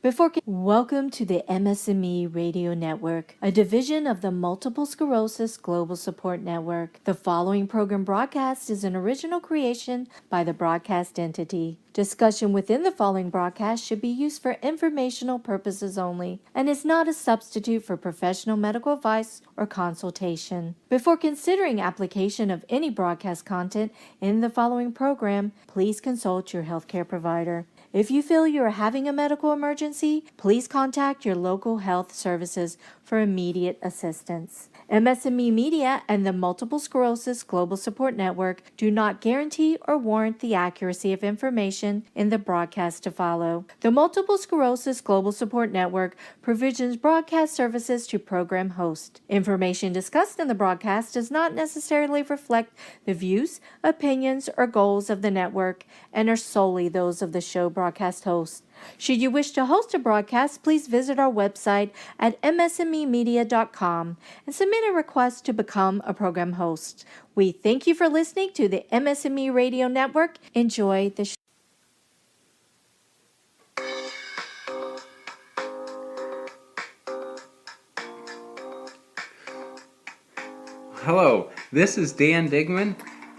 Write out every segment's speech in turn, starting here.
Welcome to the MS&Me Radio Network, a division of the Multiple Sclerosis Global Support Network. The following program broadcast is an original creation by the broadcast entity. Discussion within the following broadcast should be used for informational purposes only and is not a substitute for professional medical advice or consultation. Before considering application of any broadcast content in the following program, please consult your healthcare provider. If you feel you are having a medical emergency, please contact your local health services for immediate assistance. MS&Me Media and the Multiple Sclerosis Global Support Network do not guarantee or warrant the accuracy of information in the broadcast to follow. The Multiple Sclerosis Global Support Network provisions broadcast services to program hosts. Information discussed in the broadcast does not necessarily reflect the views, opinions, or goals of the network and are solely those of the show broadcast host. Should you wish to host a broadcast, please visit our website at msmemedia.com and submit a request to become a program host. We thank you for listening to the MS&Me Radio Network. Enjoy the show. Hello, this is Dan Digman.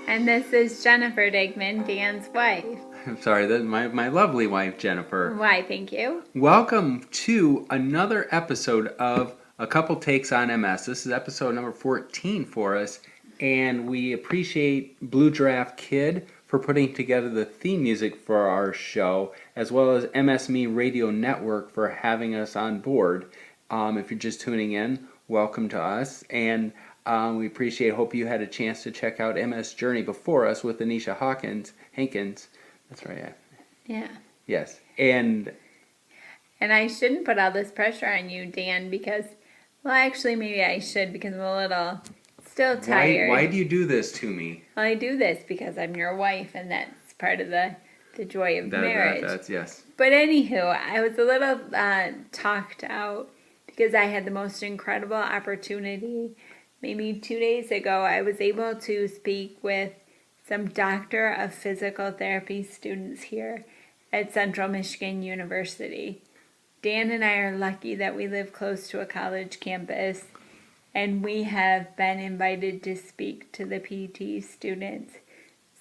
And this is Jennifer Digman, Dan's wife. I'm sorry, that's my lovely wife, Jennifer. Why, thank you. Welcome to another episode of A Couple Takes on MS. This is episode number 14 for us, and we appreciate Blue Giraffe Kid for putting together the theme music for our show, as well as MS&Me Radio Network for having us on board. If you're just tuning in, welcome to us, and we appreciate, hope you had a chance to check out MS Journey before us with Anisha Hankins. That's right. Yeah. Yes. And I shouldn't put all this pressure on you, Dan, because, well, actually, maybe I should because I'm a little still tired. Why do you do this to me? Well, I do this because I'm your wife, and that's part of the joy of marriage. That's yes. But anywho, I was a little talked out because I had the most incredible opportunity. Maybe 2 days ago, I was able to speak with some Doctor of Physical Therapy students here at Central Michigan University. Dan and I are lucky that we live close to a college campus, and we have been invited to speak to the PT students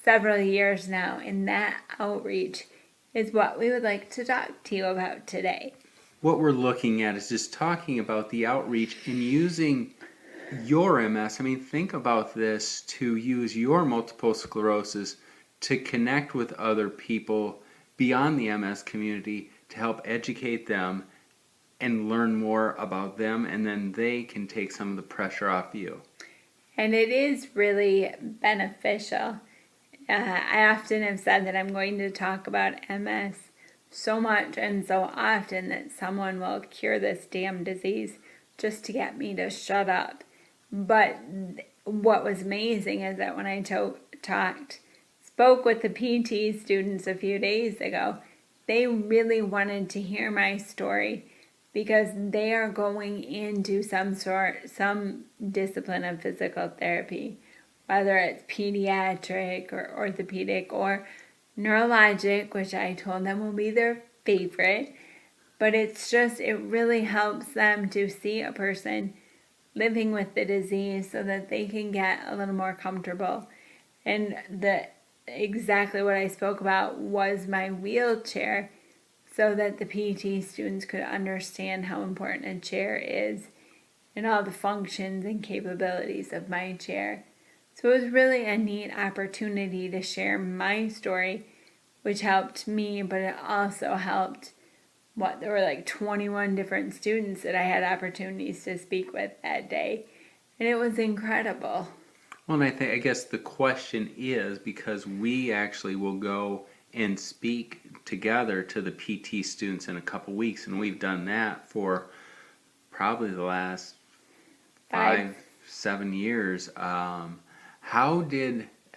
several years now, and that outreach is what we would like to talk to you about today. What we're looking at is just talking about the outreach and using your MS. I mean, think about this, to use your multiple sclerosis to connect with other people beyond the MS community to help educate them and learn more about them, and then they can take some of the pressure off you. And it is really beneficial. I often have said that I'm going to talk about MS so much and so often that someone will cure this damn disease just to get me to shut up. But what was amazing is that when I spoke with the PT students a few days ago, they really wanted to hear my story because they are going into some discipline of physical therapy, whether it's pediatric or orthopedic or neurologic, which I told them will be their favorite. But it really helps them to see a person living with the disease so that they can get a little more comfortable. And exactly what I spoke about was my wheelchair, so that the PT students could understand how important a chair is and all the functions and capabilities of my chair. So it was really a neat opportunity to share my story, which helped me, but it also helped there were like 21 different students that I had opportunities to speak with that day. And it was incredible. Well, and I guess the question is, because we actually will go and speak together to the PT students in a couple weeks, and we've done that for probably the last 5-7 years. How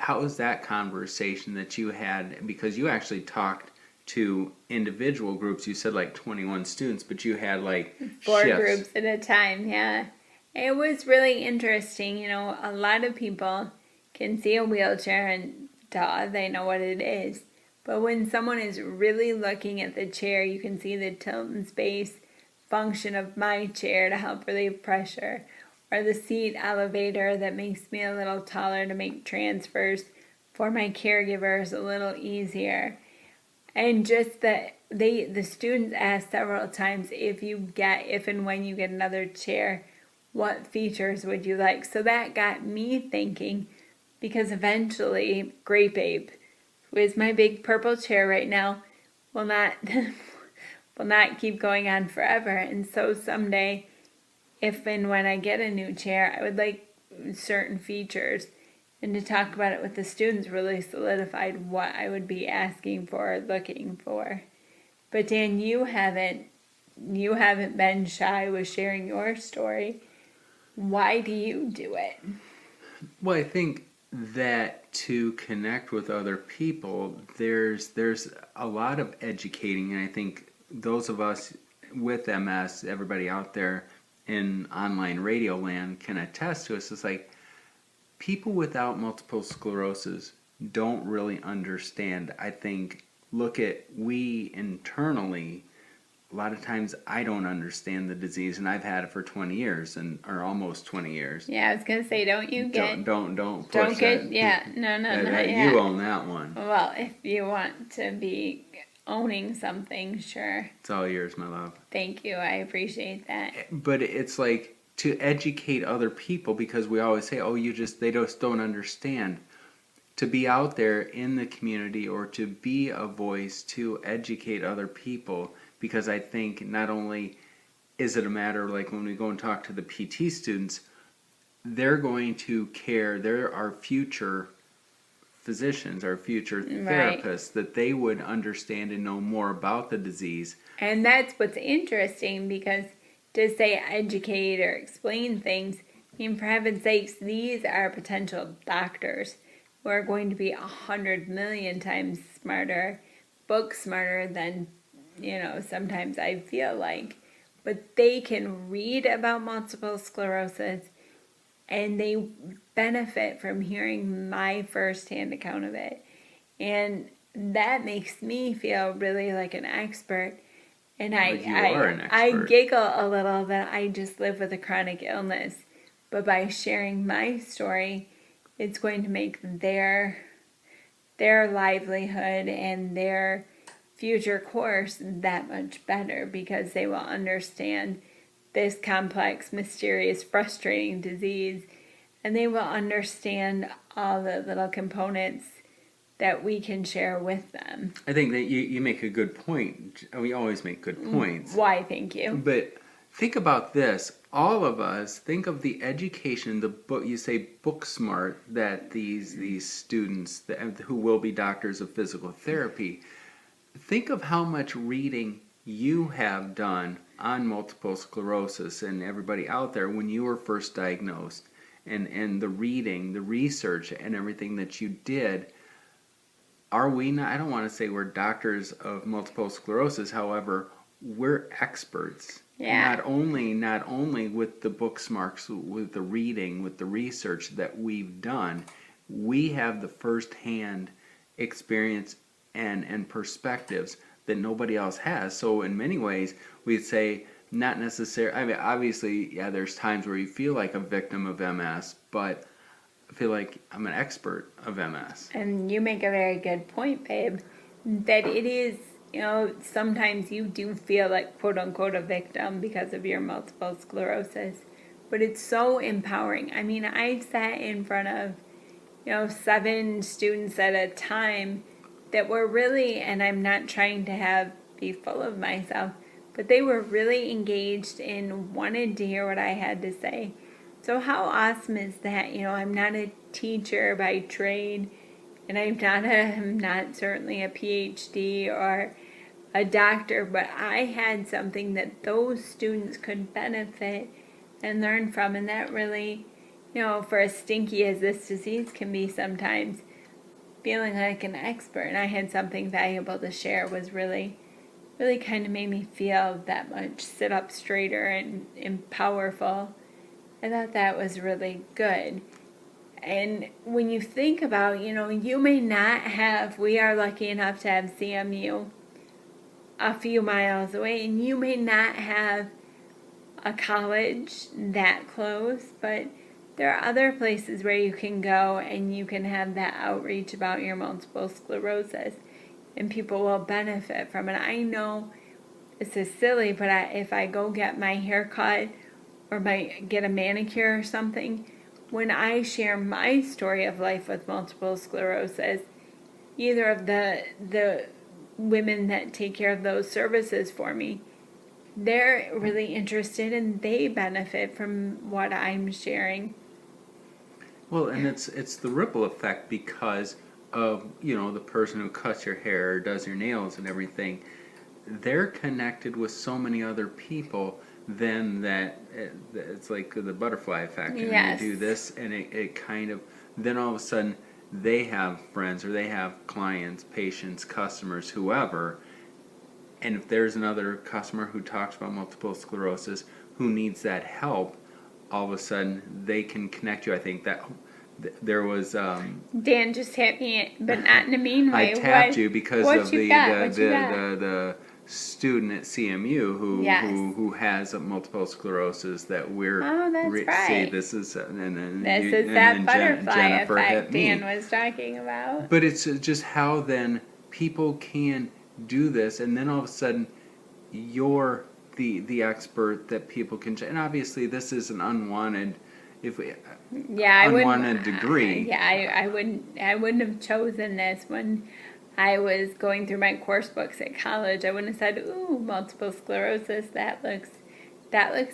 was that conversation that you had? Because you actually talked to individual groups. You said like 21 students, but you had like 4 shifts. Groups at a time. Yeah, it was really interesting. A lot of people can see a wheelchair and they know what it is, But when someone is really looking at the chair, you can see the tilt and space function of my chair to help relieve pressure, or the seat elevator that makes me a little taller to make transfers for my caregivers a little easier. And just that the students asked several times, if and when you get another chair, what features would you like? So that got me thinking, because eventually Grape Ape, who is my big purple chair right now, will not will not keep going on forever. And so someday, if and when I get a new chair, I would like certain features. And to talk about it with the students really solidified what I would be asking for or looking for. But Dan, you haven't been shy with sharing your story. Why do you do it? Well, I think that to connect with other people, there's a lot of educating, and I think those of us with MS, everybody out there in online radio land can attest to us. It's like people without multiple sclerosis don't really understand. I think, look at we internally, a lot of times I don't understand the disease, and I've had it for 20 years or almost 20 years. Yeah, I was gonna say, don't push get that. yeah, no, not yet. You own that one. Well, if you want to be owning something, sure. It's all yours, my love. Thank you, I appreciate that. But it's like to educate other people, because we always say, oh, they just don't understand. To be out there in the community, or to be a voice to educate other people, because I think not only is it a matter, like when we go and talk to the PT students, they're going to care, they're our future physicians, our future therapists, that they would understand and know more about the disease. And that's what's interesting, because to say educate or explain things, I mean, for heaven's sakes, these are potential doctors who are going to be 100 million times smarter, book smarter than, sometimes I feel like. But they can read about multiple sclerosis, and they benefit from hearing my firsthand account of it. And that makes me feel really like an expert. And I giggle a little that I just live with a chronic illness. But by sharing my story, it's going to make their livelihood and their future course that much better, because they will understand this complex, mysterious, frustrating disease, and they will understand all the little components that we can share with them. I think that you make a good point. We always make good points. Why, thank you. But think about this. All of us, think of the education, the book, you say book smart, that these students who will be doctors of physical therapy, think of how much reading you have done on multiple sclerosis, and everybody out there when you were first diagnosed, and the reading, the research, and everything that you did. Are we not, I don't want to say we're doctors of multiple sclerosis, however, we're experts. Yeah. Not only with the book smarts, with the reading, with the research that we've done, we have the first-hand experience and perspectives that nobody else has. So in many ways, we'd say not necessarily, I mean, obviously, yeah, there's times where you feel like a victim of MS, but I feel like I'm an expert of MS. And you make a very good point, babe, that it is, sometimes you do feel like, quote unquote, a victim because of your multiple sclerosis, but it's so empowering. I mean, I've sat in front of, 7 students at a time that were really, and I'm not trying to be full of myself, but they were really engaged and wanted to hear what I had to say. So how awesome is that? I'm not a teacher by trade, and I'm not certainly a PhD or a doctor, but I had something that those students could benefit and learn from, and that really, for as stinky as this disease can be sometimes, feeling like an expert, and I had something valuable to share, was really kind of made me feel that much sit up straighter and powerful. I thought that was really good. And when you think about, you may not have, we are lucky enough to have CMU a few miles away, and you may not have a college that close, but there are other places where you can go and you can have that outreach about your multiple sclerosis, and people will benefit from it. I know this is silly, but if I go get my hair cut or get a manicure or something, when I share my story of life with multiple sclerosis, either of the women that take care of those services for me, they're really interested and they benefit from what I'm sharing. Well, and it's the ripple effect because of, the person who cuts your hair or does your nails and everything. They're connected with so many other people then that it's like the butterfly effect. Yes. You do this and it kind of, then all of a sudden they have friends or they have clients, patients, customers, whoever. And if there's another customer who talks about multiple sclerosis who needs that help, all of a sudden they can connect you. I think that there was Dan just hit me, but not in a mean way. I tapped you because of the student at CMU who has multiple sclerosis that we're right. See, this is that butterfly Jennifer effect hit me. Dan was talking about. But it's just how then people can do this, and then all of a sudden you're the expert that people can. And obviously, this is an unwanted. Unwanted degree. I wouldn't have chosen this when I was going through my course books at college. I wouldn't have said, "Ooh, multiple sclerosis. That looks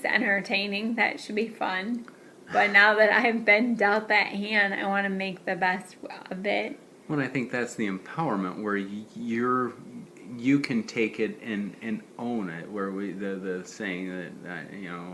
entertaining. That should be fun." But now that I've been dealt that hand, I want to make the best of it. Well, I think that's the empowerment where you can take it and own it. Where the saying that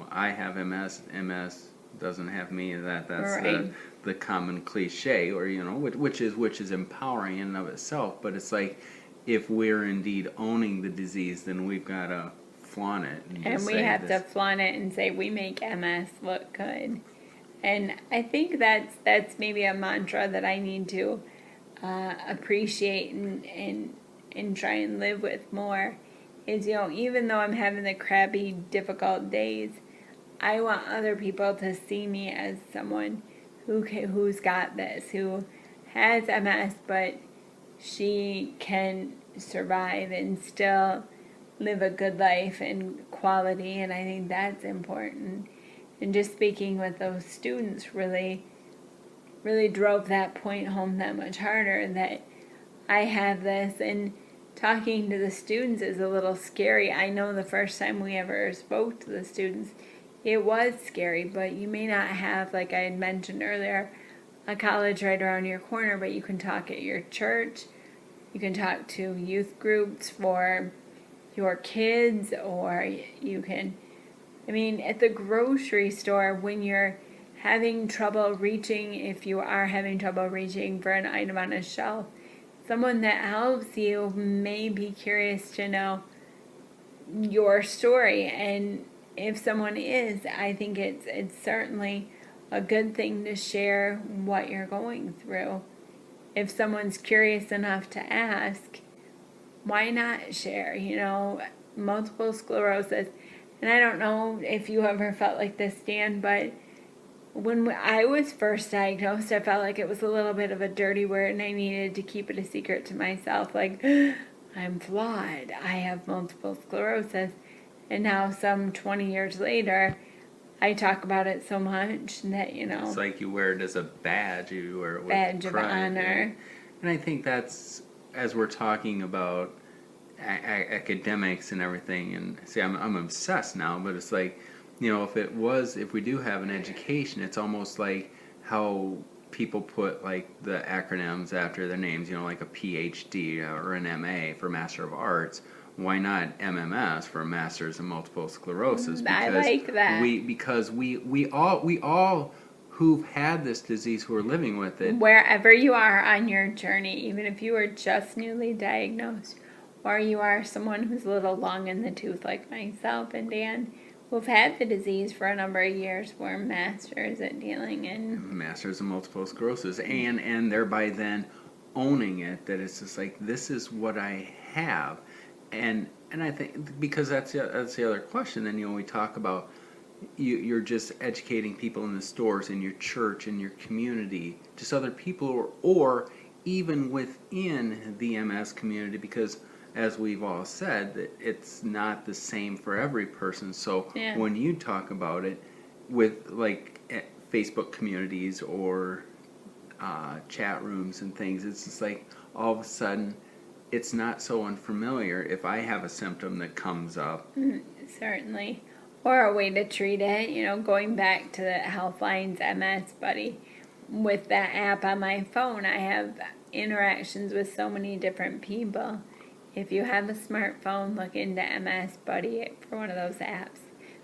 I have MS doesn't have me. That's right. the common cliche, or which is empowering in and of itself. But it's like, if we're indeed owning the disease, then we've got to flaunt it. And we have to flaunt it and say we make MS look good. And I think that's maybe a mantra that I need to appreciate and try and live with more. Is even though I'm having the crappy, difficult days, I want other people to see me as someone who's got this, who has MS, but she can survive and still live a good life and quality, and I think that's important. And just speaking with those students really drove that point home that much harder, that I have this, and talking to the students is a little scary. I know the first time we ever spoke to the students, it was scary, but you may not have, like I had mentioned earlier, a college right around your corner, but you can talk at your church, you can talk to youth groups for your kids, or you can, at the grocery store when you're having trouble reaching, if you are having trouble reaching for an item on a shelf, someone that helps you may be curious to know your story. And if someone is, I think it's certainly a good thing to share what you're going through. If someone's curious enough to ask, why not share? Multiple sclerosis. And I don't know if you ever felt like this, Dan, but when I was first diagnosed, I felt like it was a little bit of a dirty word and I needed to keep it a secret to myself. Like, I'm flawed. I have multiple sclerosis. And now, some 20 years later, I talk about it so much that, It's like you wear it as a badge. You wear it with badge pride, of honor. And I think that's, as we're talking about academics and everything, and see, I'm obsessed now, but it's like, if we do have an education, it's almost like how people put like the acronyms after their names, like a PhD or an MA for Master of Arts. Why not MMS for Masters in Multiple Sclerosis? Because I like that. We all who've had this disease, who are living with it, wherever you are on your journey, even if you are just newly diagnosed, or you are someone who's a little long in the tooth like myself and Dan, who've had the disease for a number of years were masters at dealing in. Masters of multiple sclerosis, and thereby then owning it, that it's just like, this is what I have. And I think, because that's the other question, then we talk about you're just educating people in the stores, in your church, in your community, just other people, or even within the MS community, because as we've all said, it's not the same for every person. So Yeah. when you talk about it with like Facebook communities or chat rooms and things, it's just like all of a sudden it's not so unfamiliar if I have a symptom that comes up. Certainly. Or a way to treat it, going back to the Healthline's MS Buddy. With that app on my phone, I have interactions with so many different people. If you have a smartphone, look into MS Buddy for one of those apps.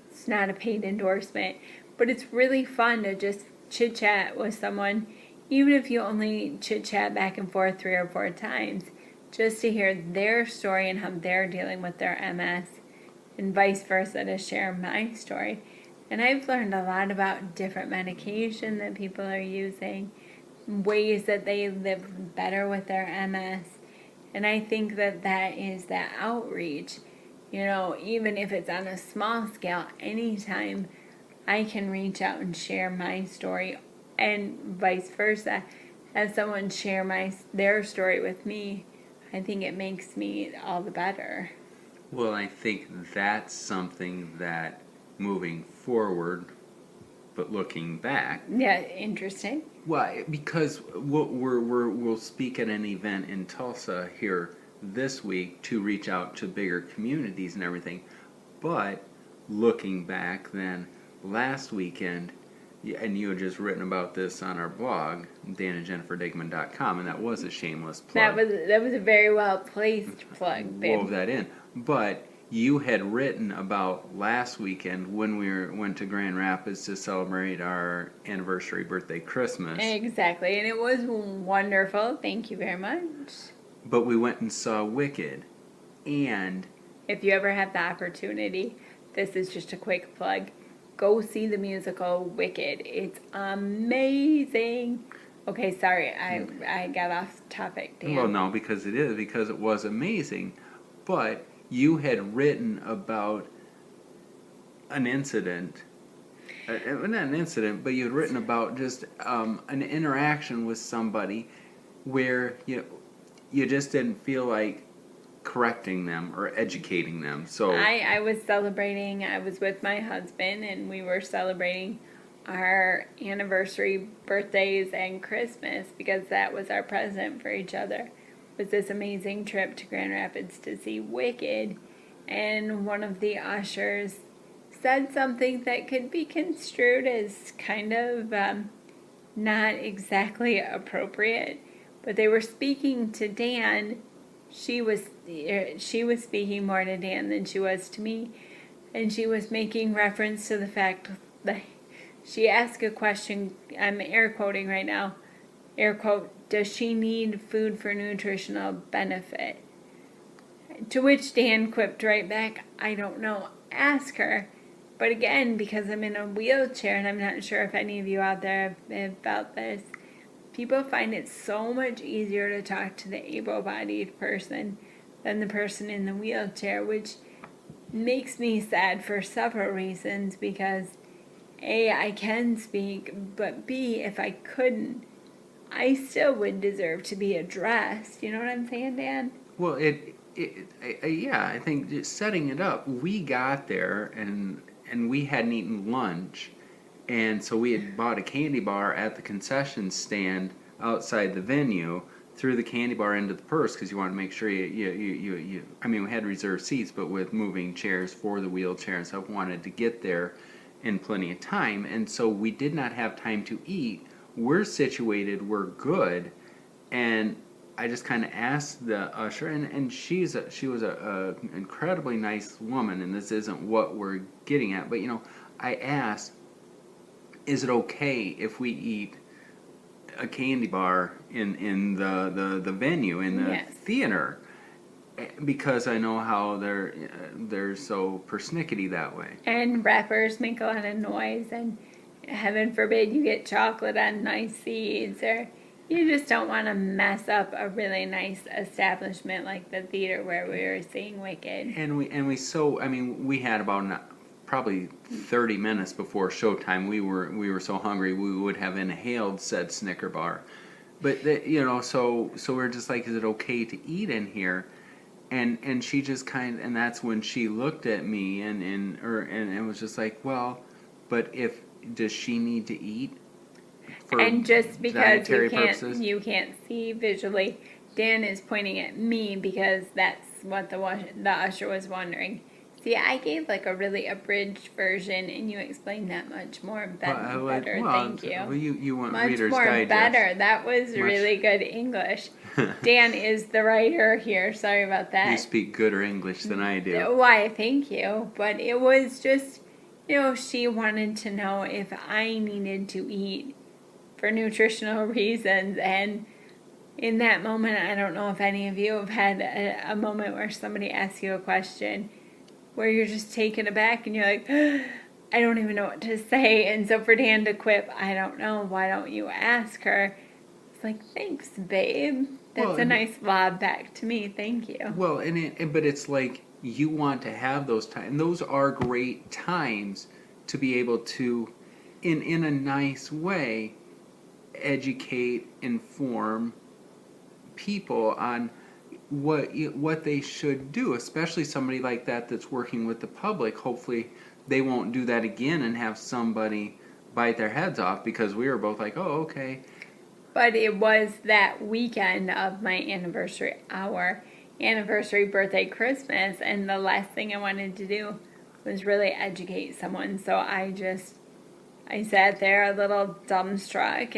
It's not a paid endorsement, but it's really fun to just chit chat with someone, even if you only chit chat back and forth 3 or 4 times, just to hear their story and how they're dealing with their MS, and vice versa, to share my story. And I've learned a lot about different medication that people are using, ways that they live better with their MS. And I think that is that outreach. Even if it's on a small scale, anytime I can reach out and share my story, and vice versa, have someone share their story with me, I think it makes me all the better. Well, I think that's something that moving forward, but looking back. Yeah, interesting. Well, because we'll speak at an event in Tulsa here this week to reach out to bigger communities and everything. But looking back then, last weekend, and you had just written about this on our blog, danandjenniferdigman.com, and that was a shameless plug. That was a very well placed plug, babe. Wove that in. But you had written about last weekend when we went to Grand Rapids to celebrate our anniversary, birthday, Christmas. Exactly, and it was wonderful. Thank you very much. But we went and saw Wicked, and if you ever have the opportunity, this is just a quick plug. Go see the musical Wicked. It's amazing. Okay, sorry, I got off topic, Dan. Well, no, because it was amazing. But you had written about an incident. Not an incident, but you had written about just an interaction with somebody where you just didn't feel like correcting them or educating them. So I was celebrating. I was with my husband, and we were celebrating our anniversary, birthdays, and Christmas, because that was our present for each other. Was this amazing trip to Grand Rapids to see Wicked, and one of the ushers said something that could be construed as kind of not exactly appropriate, but they were speaking to Dan. She was speaking more to Dan than she was to me, and she was making reference to the fact that she asked a question. I'm air quoting right now. Air quote, does she need food for nutritional benefit? To which Dan quipped right back, I don't know, ask her. But again, because I'm in a wheelchair, and I'm not sure if any of you out there have felt this, people find it so much easier to talk to the able-bodied person than the person in the wheelchair, which makes me sad for several reasons, because A, I can speak, but B, if I couldn't, I still would deserve to be addressed. You know what I'm saying, Dan? Well, yeah, I think just setting it up, we got there and we hadn't eaten lunch, and so we had bought a candy bar at the concession stand outside the venue, threw the candy bar into the purse because you want to make sure you I mean, we had reserved seats, but with moving chairs for the wheelchair and stuff, wanted to get there in plenty of time, and so we did not have time to eat. We're situated, we're good, and I just kind of asked the usher, and she was a incredibly nice woman, and this isn't what we're getting at, but I asked, is it okay if we eat a candy bar in the venue, in the Yes. theater? because I know how they're so persnickety that way. And wrappers make a lot of noise, and heaven forbid you get chocolate on nice seeds, or you just don't want to mess up a really nice establishment like the theater where we were seeing Wicked. And we had about probably 30 minutes before showtime. We were so hungry we would have inhaled said Snicker bar. But so we're just like, is it okay to eat in here? And she just and that's when she looked at me and it was just like, well, but does she need to eat? And just because purposes? you can't see visually, Dan is pointing at me because that's what the usher was wondering. See, I gave like a really abridged version, and you explained that much more better. Thank you. You want Much Reader's more Digest. better. That was really good English. Dan is the writer here. Sorry about that. You speak gooder English than I do. Why, thank you. But it was just, she wanted to know if I needed to eat for nutritional reasons. And in that moment, I don't know if any of you have had a moment where somebody asks you a question where you're just taken aback and you're like, I don't even know what to say. And so for Dan to quip, I don't know, why don't you ask her? It's like, thanks, babe. That's a nice lob back to me. Thank you. Well, but it's like you want to have those times. And those are great times to be able to, in a nice way, educate, inform people on what they should do, especially somebody like that's working with the public. Hopefully they won't do that again and have somebody bite their heads off, because we were both like, oh, okay. But it was that weekend of my our anniversary, birthday, Christmas, and the last thing I wanted to do was really educate someone. So I sat there a little dumbstruck,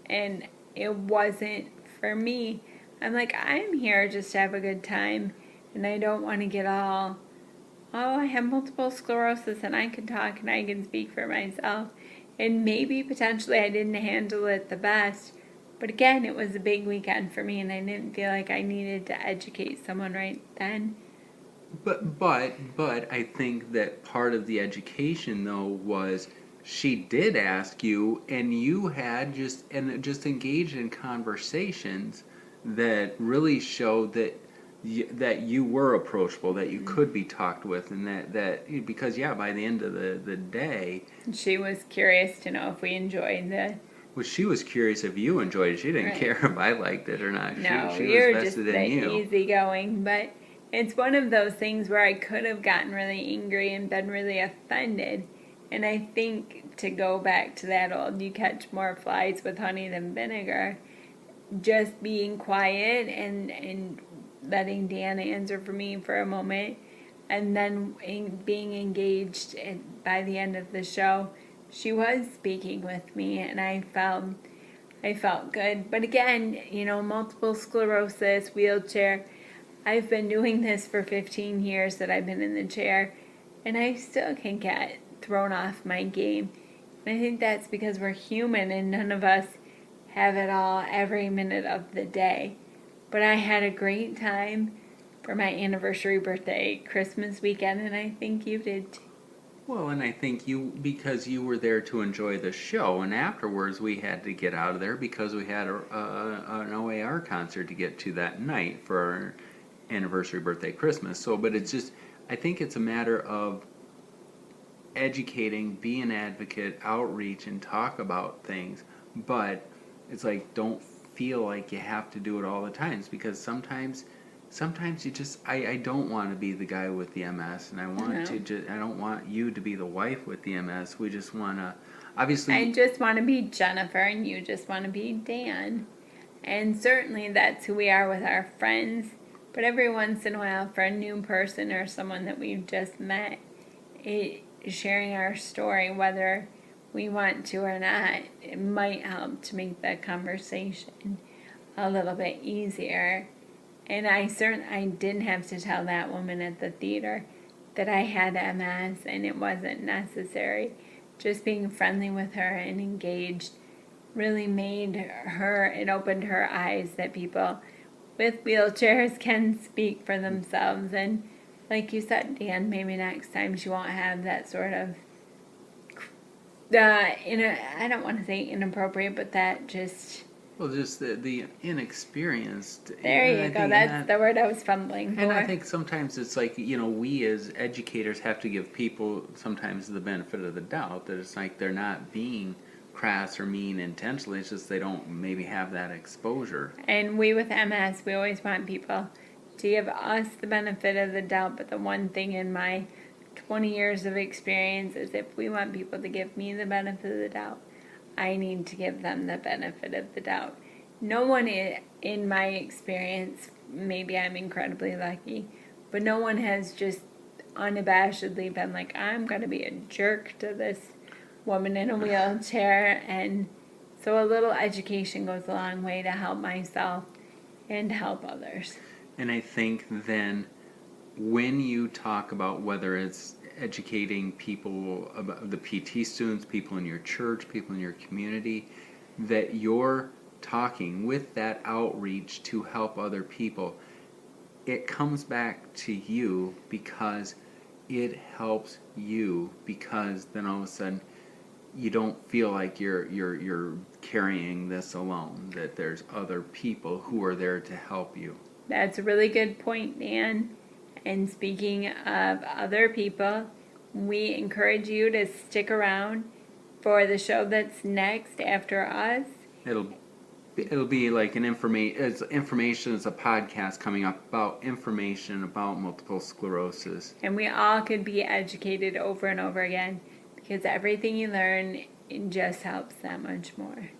and it wasn't for me. I'm like, I'm here just to have a good time, and I don't want to get I have multiple sclerosis and I can talk and I can speak for myself. And maybe potentially I didn't handle it the best. But again, it was a big weekend for me, and I didn't feel like I needed to educate someone right then. But I think that part of the education, though, was she did ask you, and you had just engaged in conversations that really showed that you were approachable, that you could be talked with, and that because by the end of the day, she was curious to know if we enjoyed the. Well, she was curious if you enjoyed it. She didn't care if I liked it or not. No, she you're was just vested in you. easygoing, but it's one of those things where I could have gotten really angry and been really offended. And I think, to go back to that old, you catch more flies with honey than vinegar, just being quiet and letting Dan answer for me for a moment, and then being engaged by the end of the show, she was speaking with me, and I felt good. But again, multiple sclerosis, wheelchair. I've been doing this for 15 years that I've been in the chair, and I still can get thrown off my game. And I think that's because we're human and none of us have it all every minute of the day. But I had a great time for my anniversary, birthday, Christmas weekend, and I think you did too. Well, and I think because you were there to enjoy the show, and afterwards we had to get out of there because we had an OAR concert to get to that night for our anniversary, birthday, Christmas. So, but it's just, I think it's a matter of educating, be an advocate, outreach, and talk about things. But it's like, don't feel like you have to do it all the times, because sometimes you just, I don't want to be the guy with the MS, and I don't want you to be the wife with the MS. We just want to, obviously. I just want to be Jennifer, and you just want to be Dan. And certainly that's who we are with our friends. But every once in a while, for a new person or someone that we've just met, sharing our story, whether we want to or not, it might help to make the conversation a little bit easier. And I didn't have to tell that woman at the theater that I had MS, and it wasn't necessary. Just being friendly with her and engaged really made it opened her eyes that people with wheelchairs can speak for themselves. And like you said, Dan, maybe next time she won't have that sort of, I don't want to say inappropriate, but that just, Well, just the inexperienced. there and you I go. think That's the word I was fumbling for. And I think sometimes it's like, we as educators have to give people sometimes the benefit of the doubt that it's like they're not being crass or mean intentionally. It's just they don't maybe have that exposure. And we with MS, we always want people to give us the benefit of the doubt. But the one thing in my 20 years of experience is if we want people to give me the benefit of the doubt, I need to give them the benefit of the doubt. No one in my experience, maybe I'm incredibly lucky, but no one has just unabashedly been like, I'm going to be a jerk to this woman in a wheelchair. And so a little education goes a long way to help myself and help others. And I think then when you talk about whether it's educating people about the PT students, people in your church, people in your community, that you're talking with that outreach to help other people, it comes back to you because it helps you, because then all of a sudden you don't feel like you're carrying this alone, that there's other people who are there to help you. That's a really good point, Dan. And speaking of other people, we encourage you to stick around for the show that's next after us. It'll be like an information. It's a podcast coming up about information about multiple sclerosis. And we all could be educated over and over again, because everything you learn, it just helps that much more.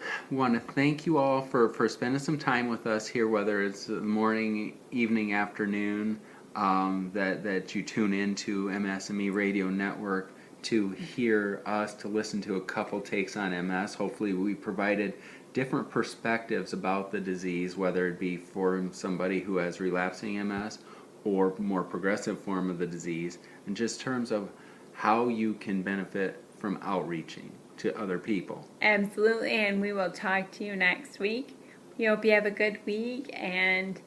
I want to thank you all for spending some time with us here, whether it's morning, evening, afternoon, that you tune into MS&Me Radio Network to hear us, to listen to a couple takes on MS. Hopefully we provided different perspectives about the disease, whether it be for somebody who has relapsing MS or more progressive form of the disease, in just terms of how you can benefit from outreaching to other people. Absolutely, and we will talk to you next week. We hope you have a good week, and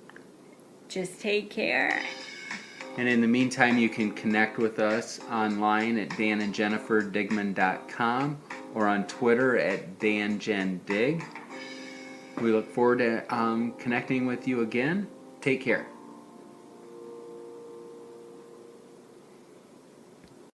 just take care. And in the meantime, you can connect with us online at danandjenniferdigman.com or on Twitter at dangendig. We look forward to connecting with you again. Take care.